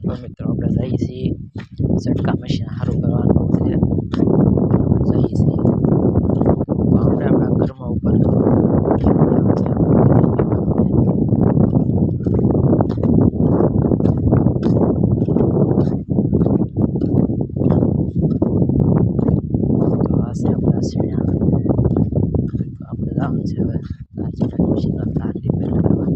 તો મિત્રો આપણે જઈએ છીએ ઝટકા મશીન સારું કરવાનું છે. જઈએ છીએ તો આપણે આપણા ઘરમાં ઉપર છે હવે ઝટકા મશીનના તાર રિપેર કરવા.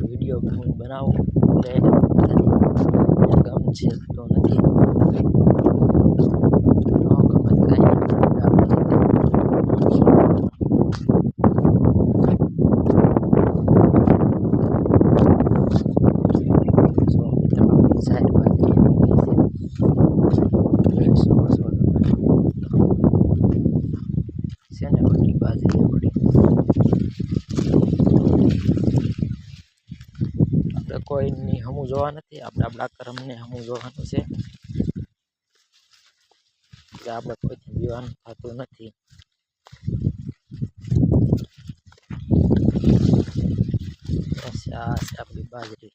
વિડીયો હું બનાવું ગમ છે તો નથી કોઈની હમું જોવા નથી, આપણે આપણા કર્મને હમું જોવાનું છે. એટલે આપણે કોઈથી જીવાનું થતું નથી. બસ આ છે આપણી બાજરી.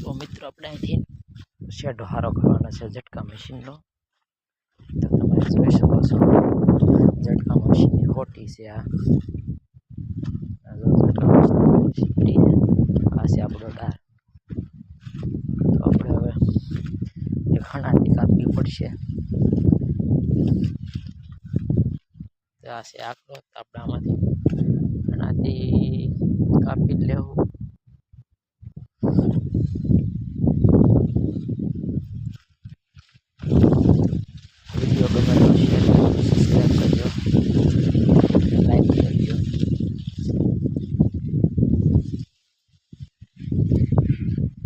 તો મિત્રો આપણે અહીંથી શેડો હારો કરવાનો છે ઝટકા મશીનનો. તો તમે જોઈ શકો છો ઝટકા મશીનની ખોટી છે આ ઝટકા મશીન આ છે આપણો ડાર. તો આપણે હવે એક હણાથી કાપવી પડશે. આ છે આખરો આપણે આમાંથી હણાથી કાપી જ લેવું.